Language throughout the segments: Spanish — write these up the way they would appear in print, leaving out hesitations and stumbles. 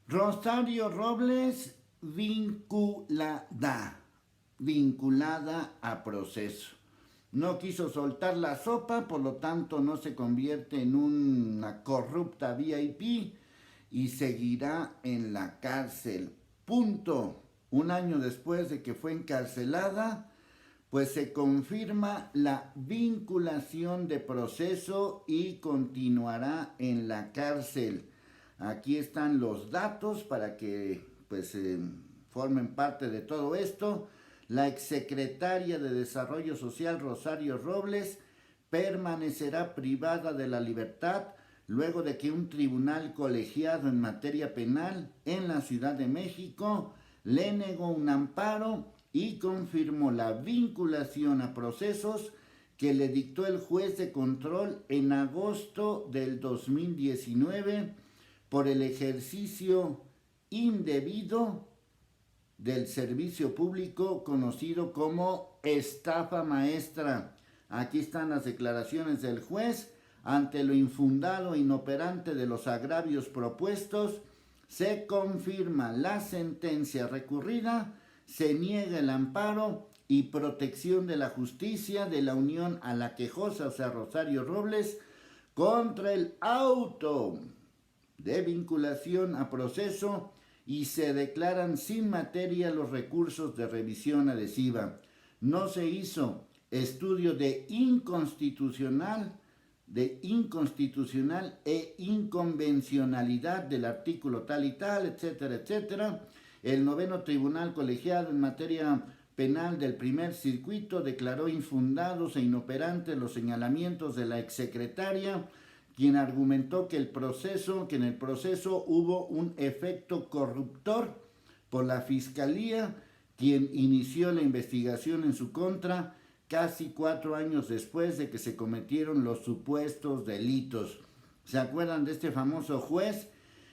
Rosario Robles vinculada a proceso. No quiso soltar la sopa, por lo tanto no se convierte en una corrupta VIP y seguirá en la cárcel. Punto. Un año después de que fue encarcelada, pues se confirma la vinculación de proceso y continuará en la cárcel. Aquí están los datos para que formen parte de todo esto. La exsecretaria de Desarrollo Social Rosario Robles permanecerá privada de la libertad luego de que un tribunal colegiado en materia penal en la Ciudad de México le negó un amparo y confirmó la vinculación a procesos que le dictó el juez de control en agosto del 2019 por el ejercicio indebido del servicio público conocido como estafa maestra. Aquí están las declaraciones del juez. Ante lo infundado e inoperante de los agravios propuestos, se confirma la sentencia recurrida, se niega el amparo y protección de la justicia de la unión a la quejosa, o sea, Rosario Robles, contra el auto de vinculación a proceso y se declaran sin materia los recursos de revisión adhesiva. No se hizo estudio de inconstitucional e inconvencionalidad del artículo tal y tal, etcétera, etcétera. El noveno tribunal colegiado en materia penal del primer circuito declaró infundados e inoperantes los señalamientos de la exsecretaria, quien argumentó que en el proceso hubo un efecto corruptor por la Fiscalía, quien inició la investigación en su contra casi 4 años después de que se cometieron los supuestos delitos. ¿Se acuerdan de este famoso juez?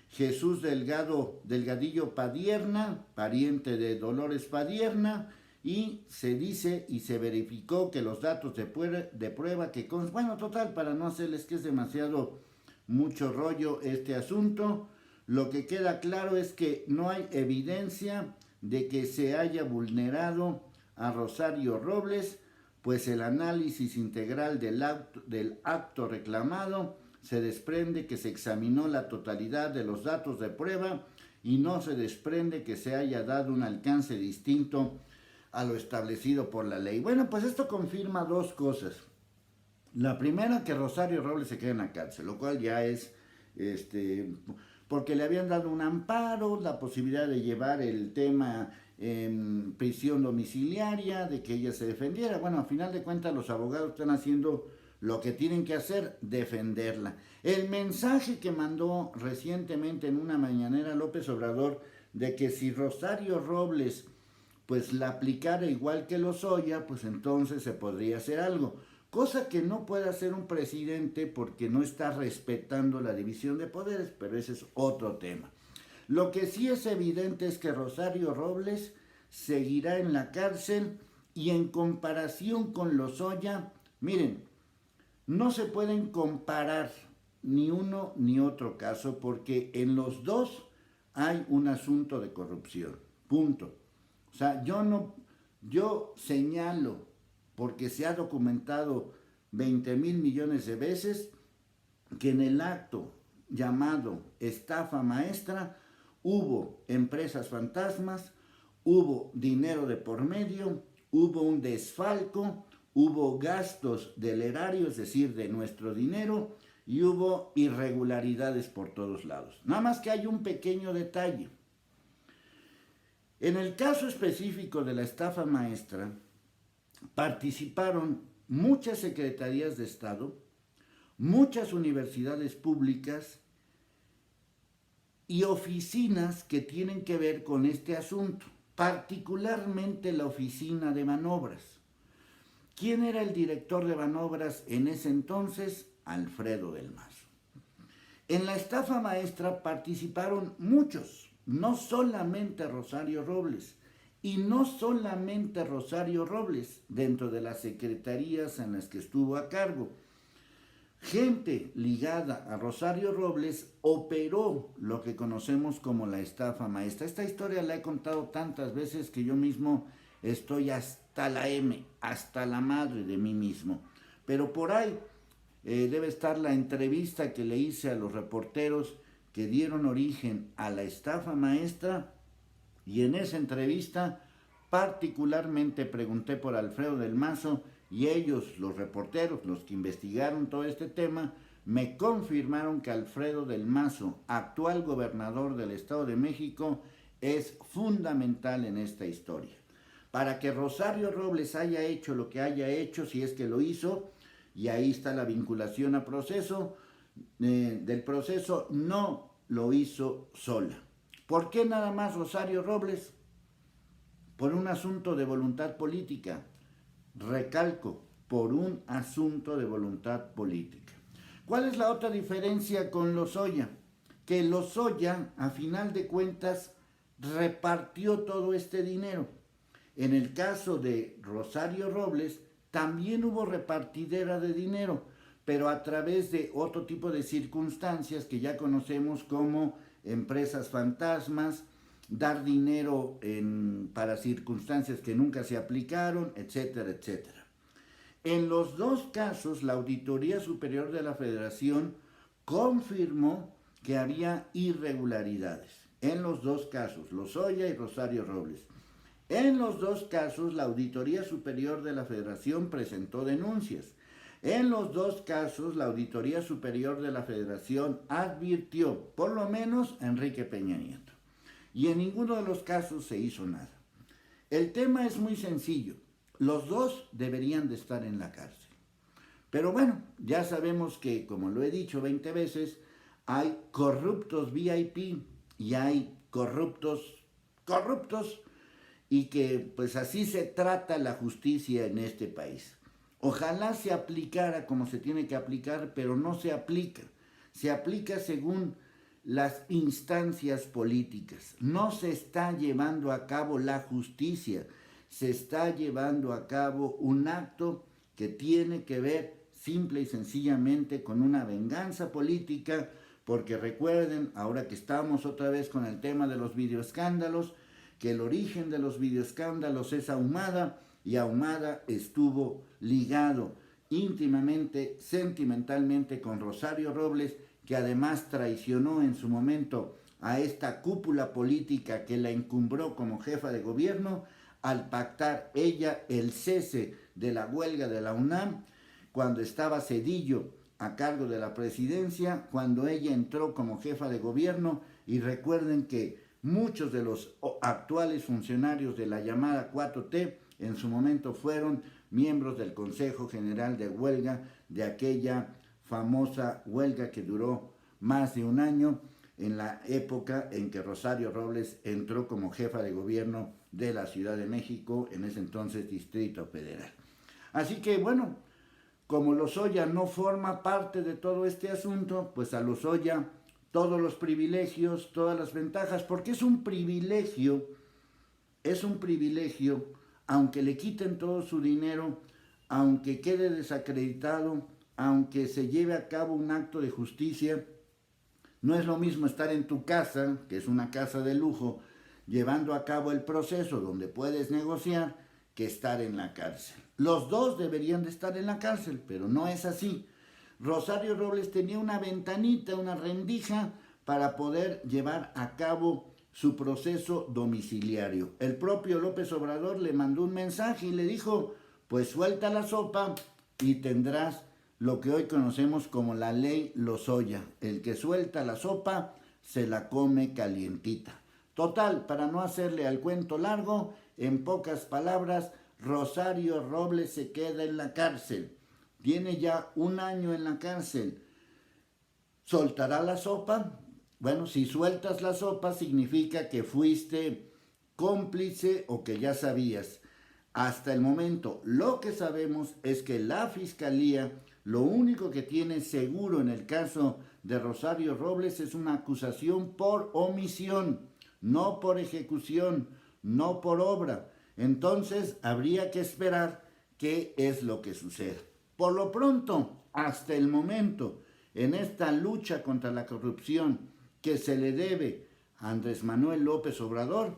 Jesús Delgadillo Padierna, pariente de Dolores Padierna, y se dice y se verificó que los datos de prueba que bueno, total, para no hacerles que es demasiado mucho rollo este asunto, lo que queda claro es que no hay evidencia de que se haya vulnerado a Rosario Robles, pues el análisis integral del acto reclamado se desprende que se examinó la totalidad de los datos de prueba y no se desprende que se haya dado un alcance distinto a lo establecido por la ley. Bueno, pues esto confirma dos cosas. La primera, que Rosario Robles se queda en la cárcel, lo cual ya es porque le habían dado un amparo, la posibilidad de llevar el tema en prisión domiciliaria, de que ella se defendiera. Bueno, a final de cuentas los abogados están haciendo lo que tienen que hacer, defenderla. El mensaje que mandó recientemente en una mañanera López Obrador de que si Rosario Robles pues la aplicara igual que Lozoya, pues entonces se podría hacer algo. Cosa que no puede hacer un presidente porque no está respetando la división de poderes, pero ese es otro tema. Lo que sí es evidente es que Rosario Robles seguirá en la cárcel y en comparación con Lozoya, miren, no se pueden comparar ni uno ni otro caso porque en los dos hay un asunto de corrupción. Punto. O sea, yo señalo, porque se ha documentado 20,000 millones de veces, que en el acto llamado estafa maestra hubo empresas fantasmas, hubo dinero de por medio, hubo un desfalco, hubo gastos del erario, es decir, de nuestro dinero, y hubo irregularidades por todos lados. Nada más que hay un pequeño detalle. En el caso específico de la estafa maestra, participaron muchas secretarías de Estado, muchas universidades públicas y oficinas que tienen que ver con este asunto, particularmente la oficina de Banobras. ¿Quién era el director de Banobras en ese entonces? Alfredo del Mazo. En la estafa maestra participaron muchos, no solamente Rosario Robles, y no solamente Rosario Robles dentro de las secretarías en las que estuvo a cargo. Gente ligada a Rosario Robles operó lo que conocemos como la estafa maestra. Esta historia la he contado tantas veces que yo mismo estoy hasta la M, hasta la madre de mí mismo. Pero por ahí debe estar la entrevista que le hice a los reporteros que dieron origen a la estafa maestra, y en esa entrevista particularmente pregunté por Alfredo del Mazo, y ellos, los reporteros, los que investigaron todo este tema, me confirmaron que Alfredo del Mazo, actual gobernador del Estado de México, es fundamental en esta historia. Para que Rosario Robles haya hecho lo que haya hecho, si es que lo hizo, y ahí está la vinculación a proceso, del proceso, no lo hizo sola. ¿Por qué nada más Rosario Robles? Por un asunto de voluntad política. Recalco, por un asunto de voluntad política. ¿Cuál es la otra diferencia con Lozoya? Que Lozoya, a final de cuentas, repartió todo este dinero. En el caso de Rosario Robles, también hubo repartidera de dinero, pero a través de otro tipo de circunstancias que ya conocemos como empresas fantasmas, dar dinero para circunstancias que nunca se aplicaron, etcétera, etcétera. En los dos casos, la Auditoría Superior de la Federación confirmó que había irregularidades. En los dos casos, Lozoya y Rosario Robles. En los dos casos, la Auditoría Superior de la Federación presentó denuncias. En los dos casos, la Auditoría Superior de la Federación advirtió, por lo menos, a Enrique Peña Nieto. Y en ninguno de los casos se hizo nada. El tema es muy sencillo. Los dos deberían de estar en la cárcel. Pero bueno, ya sabemos que, como lo he dicho 20 veces, hay corruptos VIP y hay corruptos, y que pues así se trata la justicia en este país. Ojalá se aplicara como se tiene que aplicar, pero no se aplica. Se aplica según las instancias políticas. No se está llevando a cabo la justicia, se está llevando a cabo un acto que tiene que ver simple y sencillamente con una venganza política, porque recuerden, ahora que estamos otra vez con el tema de los videoescándalos, que el origen de los videoescándalos es Ahumada, y Ahumada estuvo ligado íntimamente, sentimentalmente con Rosario Robles, que además traicionó en su momento a esta cúpula política que la encumbró como jefa de gobierno al pactar ella el cese de la huelga de la UNAM cuando estaba Zedillo a cargo de la presidencia, cuando ella entró como jefa de gobierno. Y recuerden que muchos de los actuales funcionarios de la llamada 4T en su momento fueron miembros del Consejo General de Huelga, de aquella famosa huelga que duró más de un año, en la época en que Rosario Robles entró como jefa de gobierno de la Ciudad de México, en ese entonces Distrito Federal. Así que bueno, como Lozoya no forma parte de todo este asunto, pues a Lozoya todos los privilegios, todas las ventajas, porque es un privilegio, aunque le quiten todo su dinero, aunque quede desacreditado, aunque se lleve a cabo un acto de justicia. No es lo mismo estar en tu casa, que es una casa de lujo, llevando a cabo el proceso donde puedes negociar, que estar en la cárcel. Los dos deberían de estar en la cárcel, pero no es así. Rosario Robles tenía una ventanita, una rendija para poder llevar a cabo su proceso domiciliario. El propio López Obrador le mandó un mensaje y le dijo, pues suelta la sopa y tendrás lo que hoy conocemos como la ley Lozoya. El que suelta la sopa se la come calientita. Total, para no hacerle al cuento largo, en pocas palabras, Rosario Robles se queda en la cárcel. Tiene ya un año en la cárcel. ¿Soltará la sopa? Bueno, si sueltas la sopa significa que fuiste cómplice o que ya sabías. Hasta el momento, lo que sabemos es que la Fiscalía lo único que tiene seguro en el caso de Rosario Robles es una acusación por omisión, no por ejecución, no por obra. Entonces, habría que esperar qué es lo que sucede. Por lo pronto, hasta el momento, en esta lucha contra la corrupción que se le debe a Andrés Manuel López Obrador,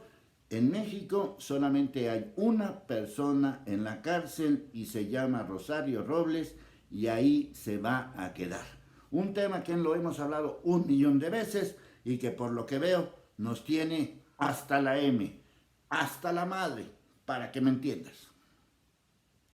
en México solamente hay una persona en la cárcel y se llama Rosario Robles, y ahí se va a quedar. Un tema que lo hemos hablado 1.000.000 de veces y que por lo que veo nos tiene hasta la M, hasta la madre, para que me entiendas.